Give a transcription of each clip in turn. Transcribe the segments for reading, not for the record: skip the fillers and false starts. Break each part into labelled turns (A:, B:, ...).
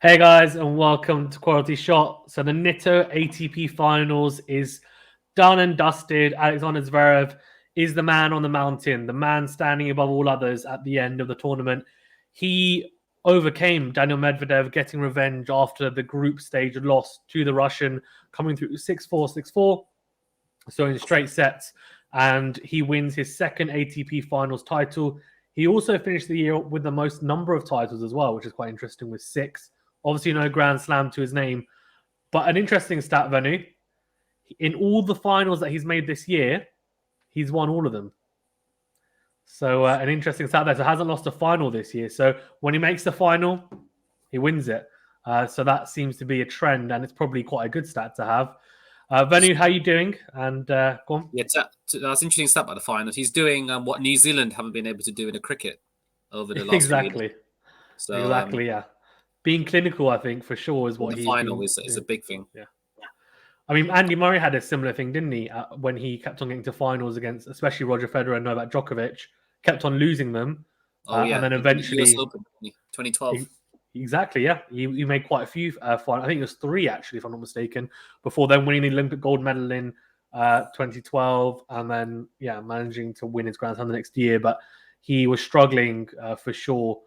A: Hey guys, and welcome to Quality Shot. So the Nitto ATP Finals is done and dusted. Alexander Zverev is the man on the mountain, the man standing above all others at the end of the tournament. He overcame Daniil Medvedev, getting revenge after the group stage loss to the Russian, coming through 6-4, 6-4. So in straight sets, and he wins his second ATP Finals title. He also finished the year with the most number of titles as well, which is quite interesting, with 6. Obviously, no Grand Slam to his name. But an interesting stat, Venu. In all the finals that he's made this year, he's won all of them. So an interesting stat there. So hasn't lost a final this year. So when he makes the final, he wins it. So that seems to be a trend, and it's probably quite a good stat to have. Venu, how you doing? And go on.
B: Yeah, that's an interesting stat about the finals. He's doing what New Zealand haven't been able to do in the cricket over the last
A: exactly.
B: Few years. So
A: exactly, yeah. Being clinical, I think, for sure, is what
B: the
A: he's
B: final
A: been,
B: is a big thing.
A: Yeah. I mean, Andy Murray had a similar thing, didn't he? When he kept on getting to finals against, especially Roger Federer and Novak Djokovic, kept on losing them. And then eventually,
B: US Open, 2012.
A: Exactly, yeah. He made quite a few finals. I think it was 3, actually, if I'm not mistaken, before then winning the Olympic gold medal in 2012, and then, managing to win his Grand Slam the next year. But he was struggling for sure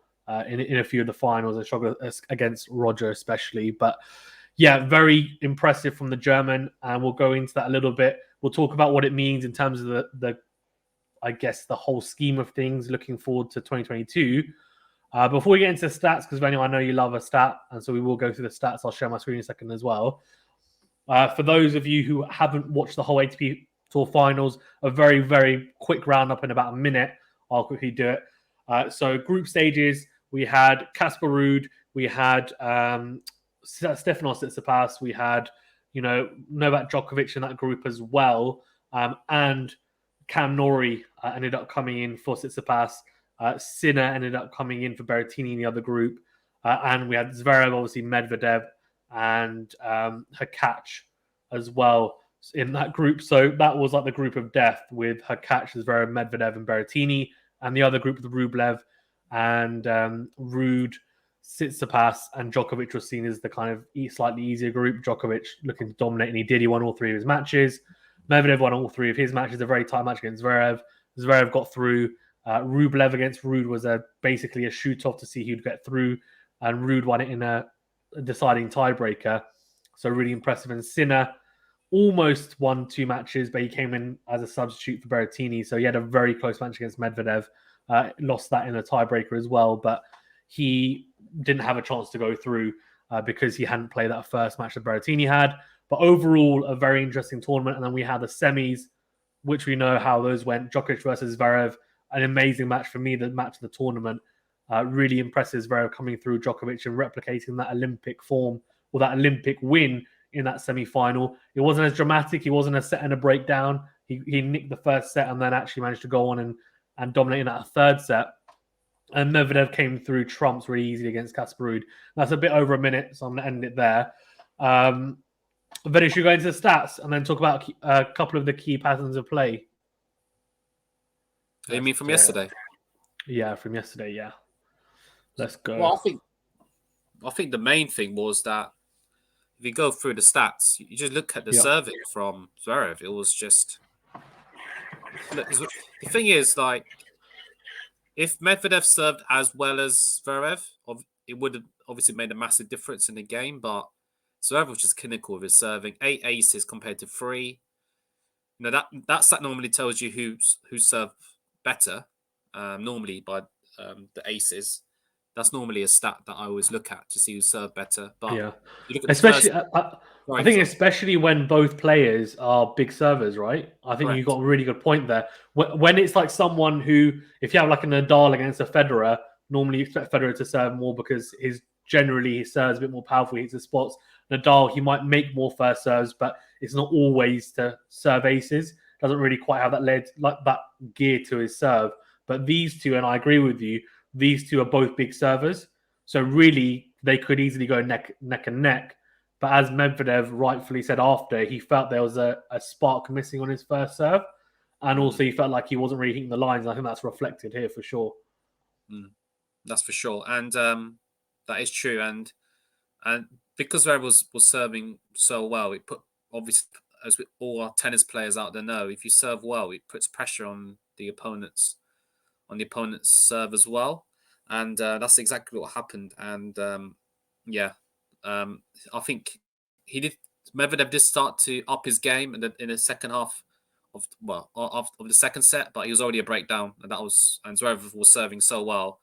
A: in a few of the finals, and struggled against Roger especially. But yeah, very impressive from the German, and we'll go into that a little bit. We'll talk about what it means in terms of the I guess, the whole scheme of things looking forward to 2022. Before we get into the stats, because I know you love a stat, and so we will go through the stats. I'll share my screen in a second as well. For those of you who haven't watched the whole ATP Tour Finals, a very, very quick roundup in about a minute. I'll quickly do it. So group stages, we had Casper Ruud, we had Stefanos Tsitsipas, we had Novak Djokovic in that group as well, and Cam Norrie ended up coming in for Tsitsipas. Sinner ended up coming in for Berrettini in the other group. And we had Zverev, obviously Medvedev, and Hurkacz as well in that group. So that was like the group of death, with Hurkacz, Zverev, Medvedev, and Berrettini. And the other group with Rublev and Ruud, Tsitsipas, and Djokovic was seen as the kind of slightly easier group. Djokovic looking to dominate, and he did. He won all 3 of his matches. Medvedev won all 3 of his matches. A very tight match against Zverev. Zverev got through. Rublev against Ruud was basically a shoot-off to see who'd get through, and Ruud won it in a deciding tiebreaker. So really impressive. And Sinner almost won 2 matches, but he came in as a substitute for Berrettini. So he had a very close match against Medvedev. Lost that in a tiebreaker as well, but he didn't have a chance to go through because he hadn't played that first match that Berrettini had. But overall, a very interesting tournament. And then we had the semis, which we know how those went. Djokovic versus Zverev, an amazing match for me, the match of the tournament. Really impressive, Zverev coming through Djokovic and replicating that Olympic form, or that Olympic win in that semi-final. It wasn't as dramatic. He wasn't a set and a breakdown. He nicked the first set and then actually managed to go on and dominate in that third set. And Medvedev came through trumps really easily against Casper Ruud. That's a bit over a minute, so I'm going to end it there. Then we should go into the stats and then talk about a couple of the key patterns of play.
B: You mean from yesterday?
A: Yeah, from yesterday, yeah. Let's go.
B: Well, I think the main thing was that if you go through the stats, you just look at the serving from Zverev. It was just... Look, the thing is, like, if Medvedev served as well as Zverev, it would have obviously made a massive difference in the game, but Zverev was just clinical with his serving. 8 aces compared to 3. That stat normally tells you who served better, normally by the aces. That's normally a stat that I always look at to see who served better. But you look at
A: especially, I think especially when both players are big servers, right? I think you got a really good point there. When it's like someone who, if you have like a Nadal against a Federer, normally you expect Federer to serve more because his serves a bit more powerful, he hits the spots. Nadal, he might make more first serves, but it's not always to serve aces. Doesn't really quite have that gear to his serve. But these two, and I agree with you, these two are both big servers. So really, they could easily go neck and neck. But as Medvedev rightfully said after, he felt there was a spark missing on his first serve. And also he felt like he wasn't really hitting the lines. I think that's reflected here for sure.
B: That's for sure. And that is true. And And because Zverev was serving so well, it put, obviously, as with all our tennis players out there know, if you serve well, it puts pressure on the opponent's serve as well. And that's exactly what happened. And I think Medvedev did start to up his game in the second half of the second set, but he was already a breakdown, and Zverev was serving so well.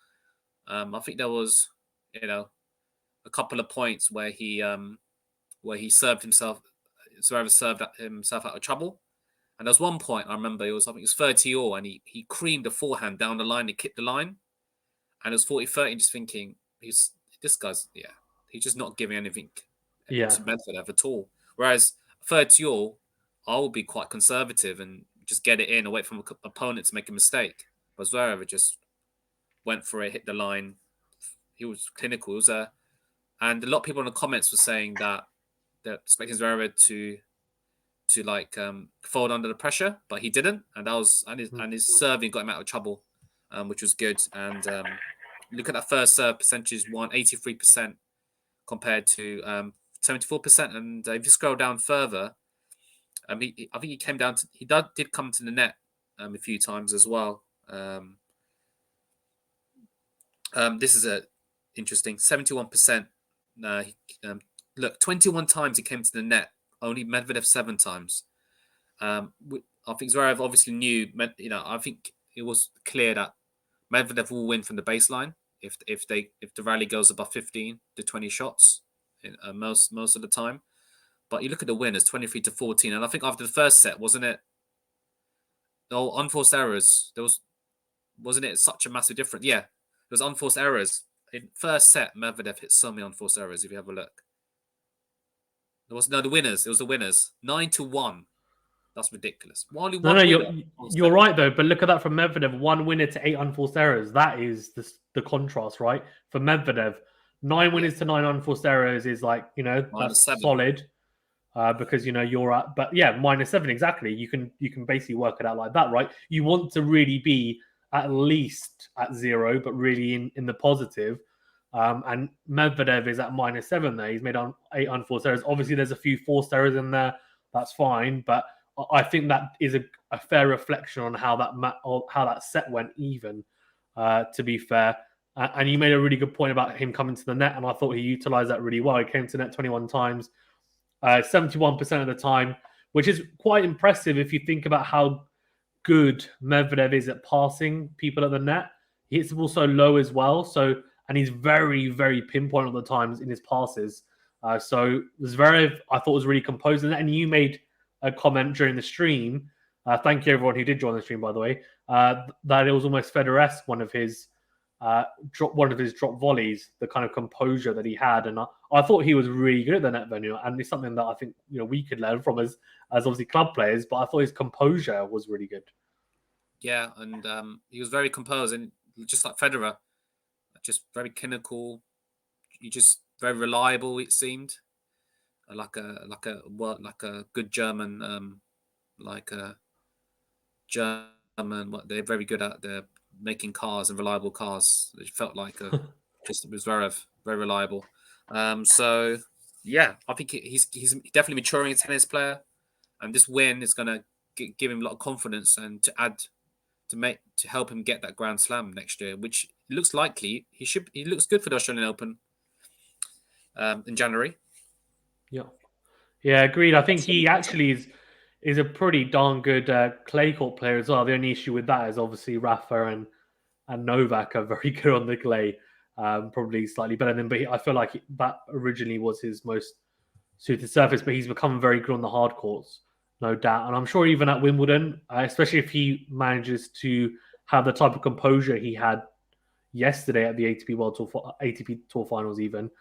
B: I think there was, a couple of points where he served himself. Zverev served himself out of trouble, and there was one point I remember. I think it was 30-all, and he creamed the forehand down the line. He kicked the line, and it was 40-30. Just thinking, he's just not giving anything to Medvedev at all. Whereas 30-all, I will be quite conservative and just get it in, away from an opponent to make a mistake. But Zverev just went for it, hit the line. He was clinical. It was and a lot of people in the comments were saying that they're expecting Zverev to fold under the pressure, but he didn't, and his serving got him out of trouble, which was good. And look at that first serve percentage, 83% compared to 74%. And if you scroll down further, I think he came down to did come to the net a few times as well. This is interesting. 71%. Look, 21 times he came to the net. Only Medvedev 7 times. I think Zverev obviously knew. I think it was clear that Medvedev will win from the baseline if the rally goes above 15 to 20 shots most of the time. But you look at the winners, 23-14, and I think after the first set, wasn't it? No, unforced errors. Wasn't it such a massive difference? Yeah, there was unforced errors in first set. Medvedev hit so many unforced errors. If you have a look, the winners. It was the winners, 9-1. That's ridiculous.
A: You're right though. But look at that from Medvedev: 1 winner to 8 unforced errors. That is the contrast, right? For Medvedev, 9 winners to 9 unforced errors is that's solid. Because you're at, but yeah, -7 exactly. You can basically work it out like that, right? You want to really be at least at 0, but really in the positive. And Medvedev is at -7 there. He's made on 8 unforced errors. Obviously, there's a few forced errors in there. That's fine, but I think that is a fair reflection on how that set went. Even to be fair, and you made a really good point about him coming to the net, and I thought he utilized that really well. He came to net 21 times. 71% of the time, which is quite impressive if you think about how good Medvedev is at passing people at the net. He hits the ball so low as well. And he's very, very pinpoint all the times in his passes. So Zverev, I thought, was really composed in that. And you made a comment during the stream. Thank you, everyone who did join the stream, by the way. That it was almost Federer-esque, one of his drop volleys, the kind of composure that he had, and I thought he was really good at the net venue, and it's something that I think we could learn from as obviously club players. But I thought his composure was really good.
B: Yeah, and he was very composed, and just like Federer, just very clinical. He just very reliable. It seemed like a good German, What they're very good at. They're making cars and reliable cars. It felt like just with Zverev, very reliable. So yeah, I think he's definitely maturing as a tennis player, and this win is going to give him a lot of confidence and to help him get that Grand Slam next year, which looks likely. He looks good for the Australian Open in January.
A: Yeah, agreed. I think he actually is a pretty darn good clay court player as well. The only issue with that is obviously Rafa and Novak are very good on the clay, probably slightly better than him. But I feel like that originally was his most suited surface. But he's become very good on the hard courts, no doubt. And I'm sure even at Wimbledon, especially if he manages to have the type of composure he had yesterday at the ATP Tour Finals, even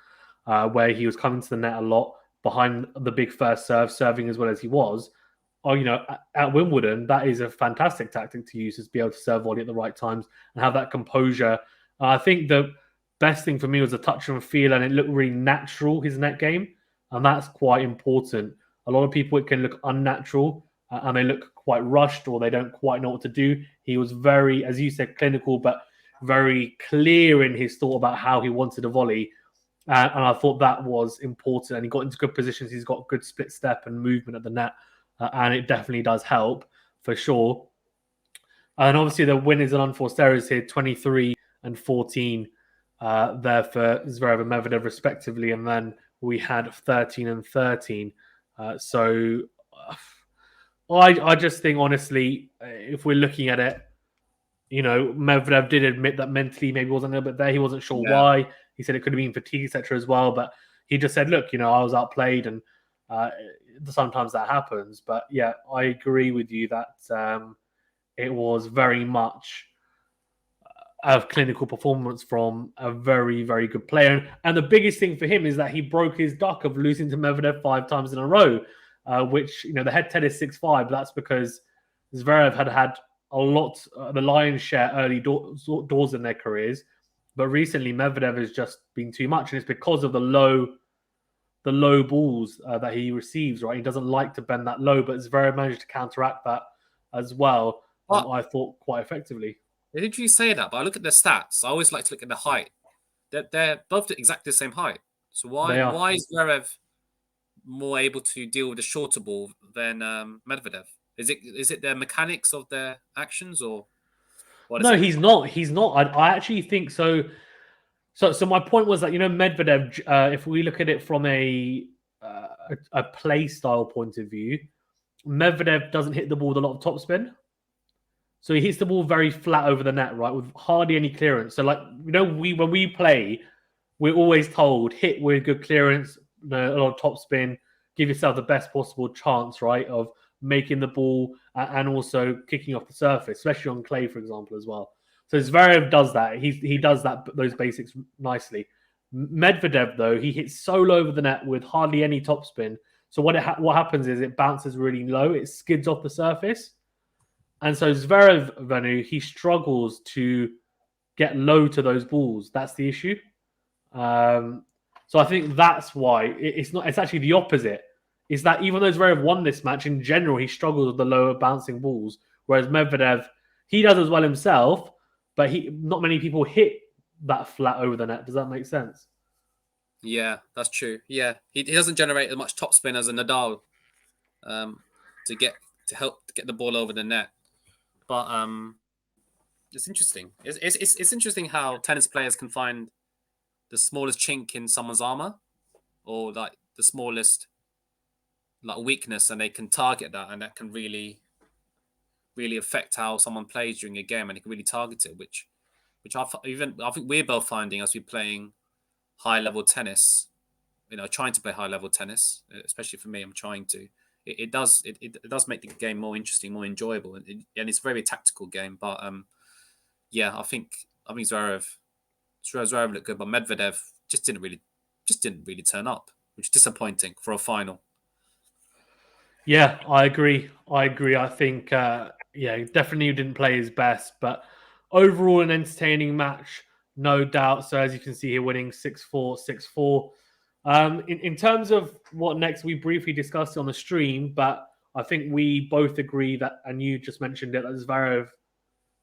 A: where he was coming to the net a lot behind the big first serve, serving as well as he was. At Wimbledon, that is a fantastic tactic to use, is be able to serve volley at the right times and have that composure. I think the best thing for me was the touch and feel, and it looked really natural, his net game, and that's quite important. A lot of people, it can look unnatural, and they look quite rushed, or they don't quite know what to do. He was very, as you said, clinical, but very clear in his thought about how he wanted a volley. And I thought that was important. And he got into good positions. He's got good split step and movement at the net. And it definitely does help, for sure. And obviously the winners and unforced errors here, 23 and 14 there for Zverev and Medvedev respectively. And then we had 13 and 13. So I just think, honestly, if we're looking at it, Medvedev did admit that mentally maybe wasn't a little bit there. He wasn't sure why. He said it could have been fatigue, etc. as well. But he just said, look, I was outplayed and sometimes that happens. But yeah, I agree with you that it was very much a clinical performance from a very, very good player. And the biggest thing for him is that he broke his duck of losing to Medvedev 5 times in a row, which, the head-to-head is 6-5. But that's because Zverev had a lot, the lion's share early doors in their careers. But recently, Medvedev has just been too much. And it's because of the low balls that he receives, right? He doesn't like to bend that low, but Zverev managed to counteract that as well, I thought, quite effectively.
B: Did you say that? But I look at their stats. I always like to look at the height. They're both exactly the same height. So why is Zverev more able to deal with the shorter ball than Medvedev? Is it their mechanics of their actions, or what is
A: No,
B: it?
A: he's not. He's not. I actually think so. So my point was that Medvedev, if we look at it from a play style point of view, Medvedev doesn't hit the ball with a lot of topspin. So he hits the ball very flat over the net, right, with hardly any clearance. So when we play, we're always told hit with good clearance, a lot of topspin, give yourself the best possible chance, right, of making the ball and also kicking off the surface, especially on clay, for example, as well. So Zverev does that. He does those basics nicely. Medvedev, though, he hits so low over the net with hardly any topspin. So what happens is it bounces really low. It skids off the surface. And so Zverev, Venu, he struggles to get low to those balls. That's the issue. So I think that's why it's not. It's actually the opposite. Is that even though Zverev won this match, in general, he struggles with the lower bouncing balls, whereas Medvedev, he does as well himself, but not many people hit that flat over the net. Does that make sense?
B: Yeah, that's true. Yeah, he doesn't generate as much topspin as a Nadal to help get the ball over the net. But it's interesting. It's interesting how tennis players can find the smallest chink in someone's armor, or like the smallest weakness, and they can target that, and that can really, really affect how someone plays during a game, and they can really target it. Which I think we're both finding as we're playing high level tennis. Trying to play high level tennis, especially for me, I'm trying to. It does make the game more interesting, more enjoyable, and it's a very tactical game. But yeah, I think Zverev looked good, but Medvedev just didn't really turn up, which is disappointing for a final.
A: Yeah, I agree. I think definitely didn't play his best, but overall an entertaining match, no doubt. So as you can see here, winning 6-4, 6-4. In terms of what next, we briefly discussed on the stream, but I think we both agree that, and you just mentioned it, that Zverev,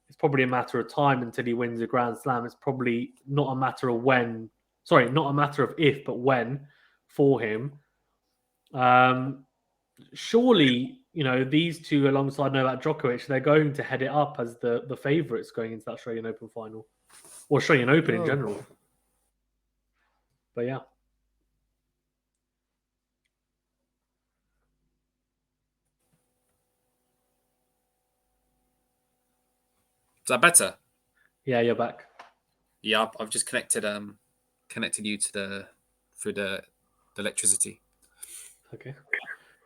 A: it's probably a matter of time until he wins a Grand Slam. It's probably not a matter of not a matter of if, but when for him. Surely, these two alongside Novak Djokovic, they're going to head it up as the favourites going into that Australian Open final, or Australian Open in general. But yeah.
B: Is that better?
A: Yeah, you're back.
B: Yeah, I've just connected you to through the electricity.
A: Okay.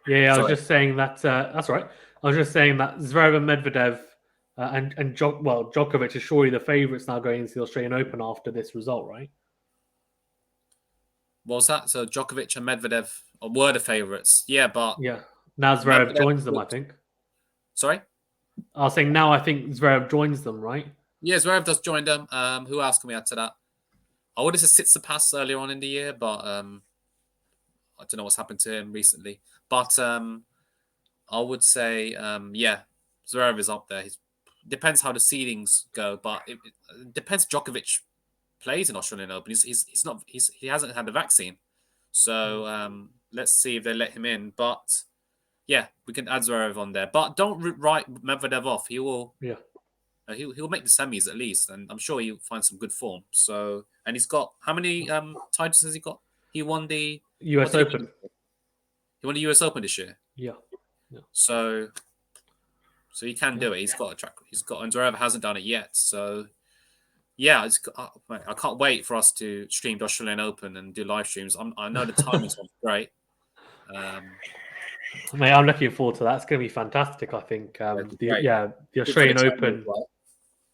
A: Yeah, I was just saying that. That's right. I was just saying that Zverev and Medvedev and Djokovic are surely the favourites now going into the Australian Open after this result, right?
B: What was that? So Djokovic and Medvedev were the favourites. Yeah, but
A: now Zverev joins them, I think.
B: Sorry?
A: I was saying now I think Zverev joins them, right?
B: Yeah, Zverev does join them. Who else can we add to that? I would have said Tsitsipas earlier on in the year, but I don't know what's happened to him recently. But I would say, Zverev is up there. Depends how the seedings go, but it depends. Djokovic plays in Australian Open. He hasn't had the vaccine, so let's see if they let him in. But yeah, we can add Zverev on there, but don't write Medvedev off. He will.
A: Yeah.
B: He'll make the semis at least, and I'm sure he'll find some good form. So, and he's got how many titles has he got? He won the
A: US Open.
B: He won the US Open this year.
A: Yeah.
B: So he can do it. He's got a track. And Zverev hasn't done it yet. So yeah, I can't wait for us to stream the Australian Open and do live streams. I know the timing's great.
A: Mate, I'm looking forward to that. It's going to be fantastic. I think. The Australian Open.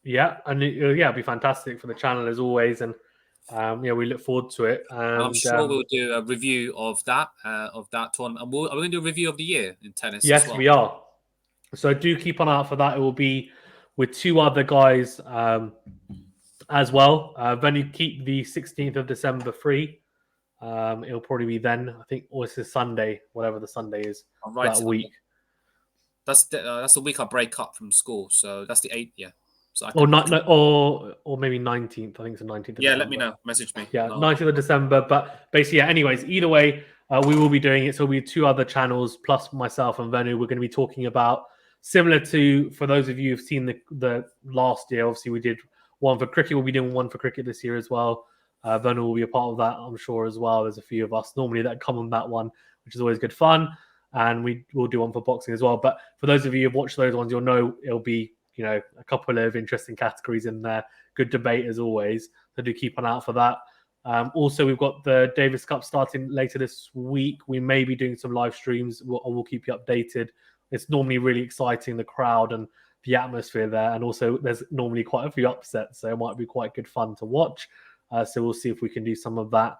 A: Yeah, and it'll be fantastic for the channel as always, and we look forward to it. And
B: I'm sure we'll do a review of that tournament. And we're going to do a review of the year in tennis.
A: Yes,
B: as well.
A: we are. So do keep an eye out for that. It will be with two other guys as well. Then you keep the 16th of December free. It'll probably be then. I think, or it's a Sunday, whatever the Sunday is that week.
B: That's the week I break up from school. So that's the 8th. Yeah. So
A: or maybe 19th. I think it's the 19th.
B: Yeah, let me know. Message me.
A: Yeah, 19th of December. But basically, anyways, either way, we will be doing it. So it'll be two other channels plus myself and Venu. We're going to be talking about similar to, for those of you who've seen the last year, obviously we did one for cricket. We'll be doing one for cricket this year as well. Venu will be a part of that, I'm sure, as well. There's a few of us normally that come on that one, which is always good fun. And we will do one for boxing as well. But for those of you who've watched those ones, you'll know it'll be, a couple of interesting categories in there. Good debate as always. So do keep an eye out for that. Also, we've got the Davis Cup starting later this week. We may be doing some live streams. We'll keep you updated. It's normally really exciting, the crowd and the atmosphere there. And also, there's normally quite a few upsets, so it might be quite good fun to watch. So we'll see if we can do some of that.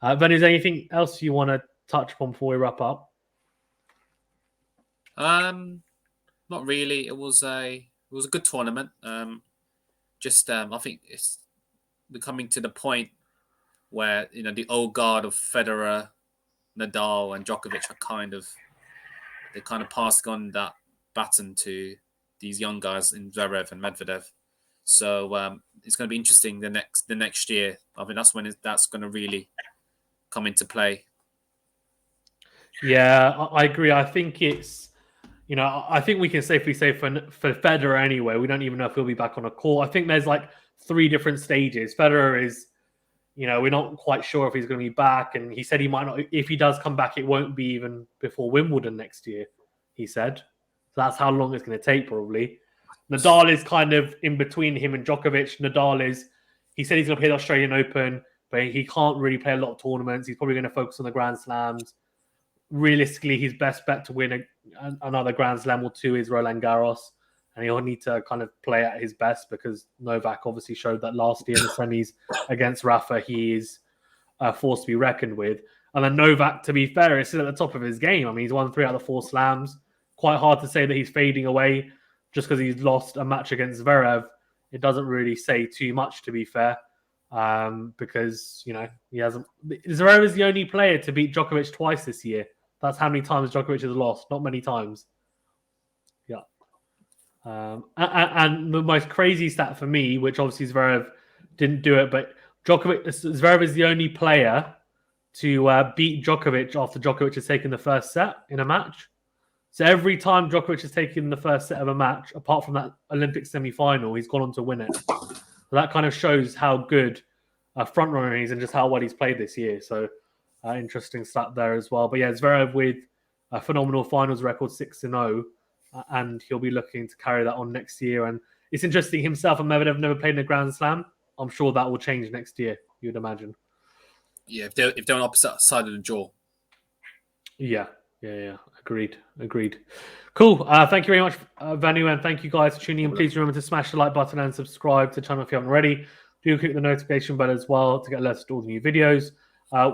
A: Then is there anything else you want to touch upon before we wrap up?
B: Not really. It was a good tournament. I think we're coming to the point where the old guard of Federer, Nadal, and Djokovic are kind of passed on that baton to these young guys in Zverev and Medvedev. So it's going to be interesting the next year. I mean, that's when that's going to really come into play.
A: Yeah, I agree. I think it's, I think we can safely say for Federer anyway, we don't even know if he'll be back on a court. I think there's like 3 different stages. Federer is, we're not quite sure if he's going to be back. And he said he might not, if he does come back, it won't be even before Wimbledon next year, he said. So that's how long it's going to take probably. Nadal is kind of in between him and Djokovic. He said he's going to play the Australian Open, but he can't really play a lot of tournaments. He's probably going to focus on the Grand Slams. Realistically, his best bet to win another Grand Slam or 2 is Roland Garros, and he'll need to kind of play at his best because Novak obviously showed that last year in the semis against Rafa, he is a force to be reckoned with. And then Novak, to be fair, is still at the top of his game. I mean, he's won 3 out of 4 slams. Quite hard to say that he's fading away just because he's lost a match against Zverev. It doesn't really say too much, to be fair, because, he hasn't... Zverev is the only player to beat Djokovic twice this year. That's how many times Djokovic has lost. Not many times. Yeah. And the most crazy stat for me, which obviously Zverev didn't do it, but Zverev is the only player to beat Djokovic after Djokovic has taken the first set in a match. So every time Djokovic has taken the first set of a match, apart from that Olympic semi-final, he's gone on to win it. So that kind of shows how good a front runner he is and just how well he's played this year. So interesting stat there as well. But yeah, Zverev with a phenomenal finals record, 6-0, and he'll be looking to carry that on next year. And it's interesting, himself and Medvedev never played in a Grand Slam. I'm sure that will change next year, you'd imagine.
B: Yeah, if they're on opposite side of the draw.
A: Yeah. Agreed. Cool. Thank you very much, Vanu, and thank you guys for tuning in. Please remember to smash the like button and subscribe to the channel if you haven't already. Do click the notification bell as well to get alerted to all the new videos.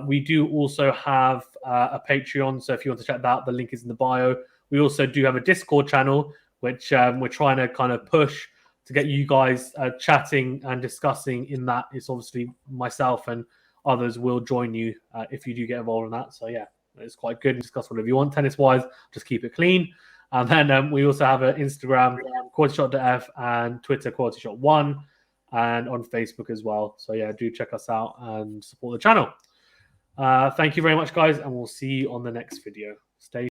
A: We do also have a Patreon, so if you want to check that out, the link is in the bio. We also do have a Discord channel, which we're trying to kind of push to get you guys chatting and discussing in that. It's obviously myself and others will join you if you do get involved in that. So yeah, it's quite good. Discuss whatever you want tennis-wise. Just keep it clean. And then we also have an Instagram, QualityShot.f, and Twitter, QualityShot1. and on Facebook as well. So yeah, do check us out and support the channel. Thank you very much, guys, and we'll see you on the next video. Stay